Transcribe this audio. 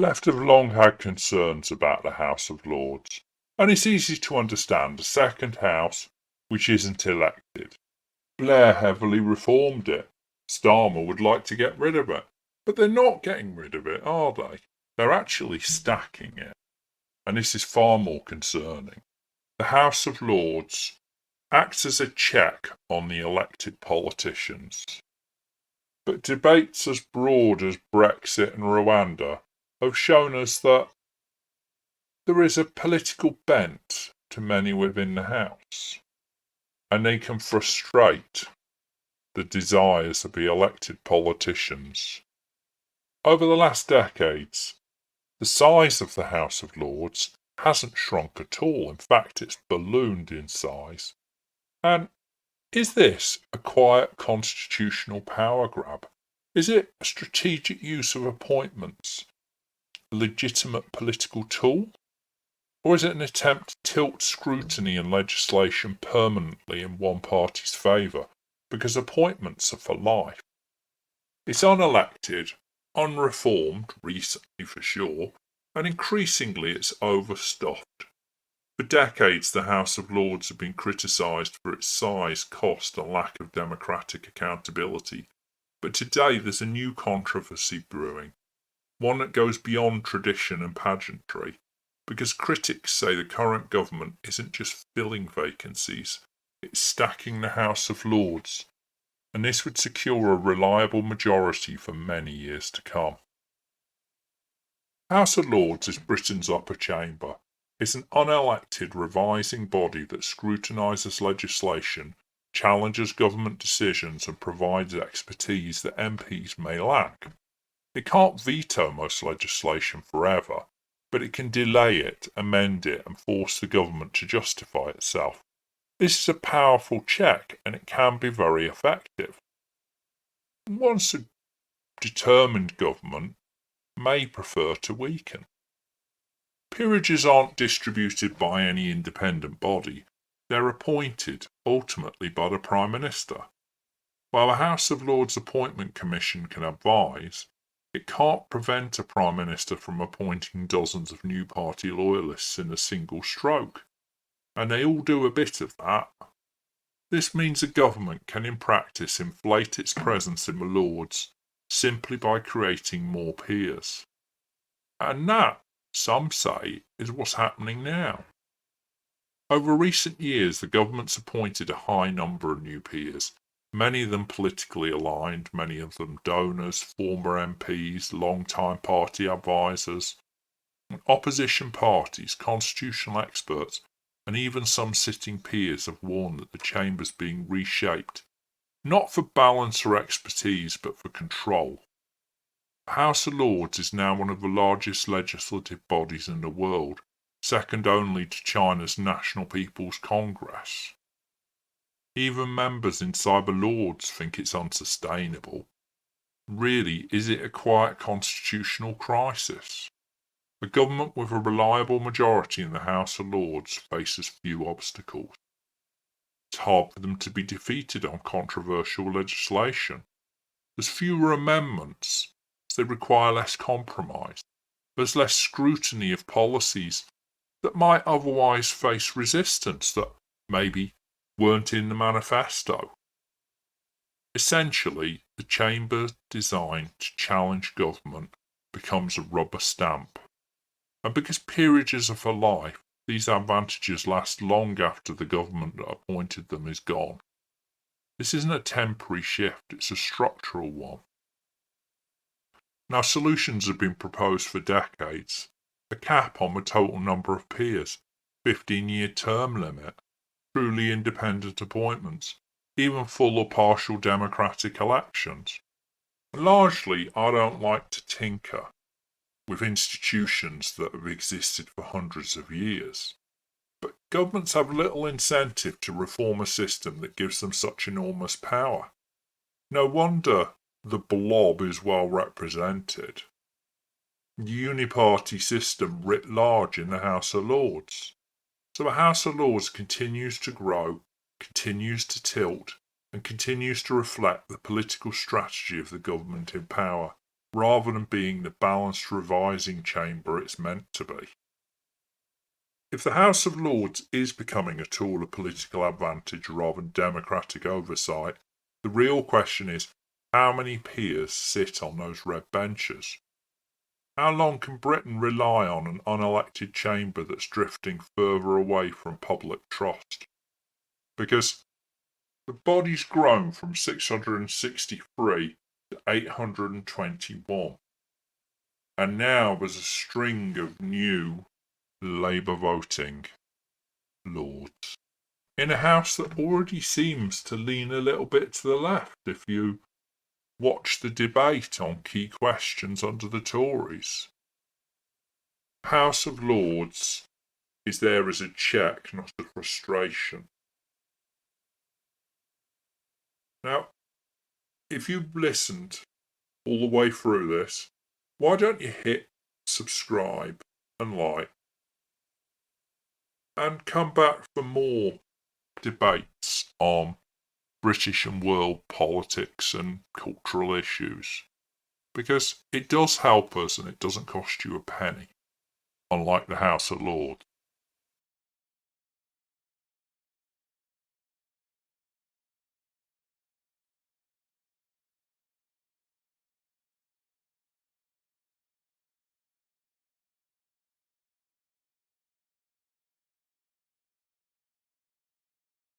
left have long had concerns about the House of Lords, and it's easy to understand a second house which isn't elected. Blair heavily reformed it. Starmer would like to get rid of it. But they're not getting rid of it, are they? They're actually stacking it. And this is far more concerning. The House of Lords acts as a check on the elected politicians. But debates as broad as Brexit and Rwanda have shown us that there is a political bent to many within the House, and they can frustrate the desires of the elected politicians. Over the last decades, the size of the House of Lords hasn't shrunk at all. In fact, it's ballooned in size. And is this a quiet constitutional power grab? Is it a strategic use of appointments, a legitimate political tool? Or is it an attempt to tilt scrutiny and legislation permanently in one party's favour, because appointments are for life? It's unelected, unreformed, recently for sure, and increasingly it's overstuffed. For decades, the House of Lords have been criticised for its size, cost, and lack of democratic accountability. But today there's a new controversy brewing, one that goes beyond tradition and pageantry, because critics say the current government isn't just filling vacancies, it's stacking the House of Lords, and this would secure a reliable majority for many years to come. House of Lords is Britain's upper chamber. It's an unelected revising body that scrutinises legislation, challenges government decisions and provides expertise that MPs may lack. It can't veto most legislation forever, but it can delay it, amend it and force the government to justify itself. This is a powerful check and it can be very effective. Once a determined government may prefer to weaken. Peerages aren't distributed by any independent body. They're appointed, ultimately by the Prime Minister. While the House of Lords Appointment Commission can advise, it can't prevent a Prime Minister from appointing dozens of new party loyalists in a single stroke. And they all do a bit of that. This means a government can in practice inflate its presence in the Lords simply by creating more peers. And that, some say, is what's happening now. Over recent years, the government's appointed a high number of new peers, many of them politically aligned, many of them donors, former MPs, long-time party advisors, opposition parties, constitutional experts, and even some sitting peers have warned that the chamber's being reshaped, not for balance or expertise, but for control. The House of Lords is now one of the largest legislative bodies in the world, second only to China's National People's Congress. Even members inside the Lords think it's unsustainable. Really, is it a quiet constitutional crisis? A government with a reliable majority in the House of Lords faces few obstacles. It's hard for them to be defeated on controversial legislation. There's fewer amendments, so they require less compromise. There's less scrutiny of policies that might otherwise face resistance that maybe weren't in the manifesto. Essentially, the chamber designed to challenge government becomes a rubber stamp. And because peerages are for life, these advantages last long after the government that appointed them is gone. This isn't a temporary shift, it's a structural one. Now, solutions have been proposed for decades. A cap on the total number of peers, 15-year term limit, truly independent appointments, even full or partial democratic elections. Largely, I don't like to tinker with institutions that have existed for hundreds of years. But governments have little incentive to reform a system that gives them such enormous power. No wonder the blob is well represented. The Uniparty system writ large in the House of Lords. So the House of Lords continues to grow, continues to tilt, and continues to reflect the political strategy of the government in power. rather than being the balanced revising chamber it's meant to be. If the House of Lords is becoming a tool of political advantage rather than democratic oversight, the real question is, how many peers sit on those red benches? How long can Britain rely on an unelected chamber that's drifting further away from public trust? Because the body's grown from 663 to 821, and now there's a string of new Labour voting lords in a house that already seems to lean a little bit to the left if you watch the debate on key questions under the Tories. House of Lords is there as a check, not a frustration. Now, if you've listened all the way through this, why don't you hit subscribe and like and come back for more debates on British and world politics and cultural issues? Because it does help us and it doesn't cost you a penny, unlike the House of Lords.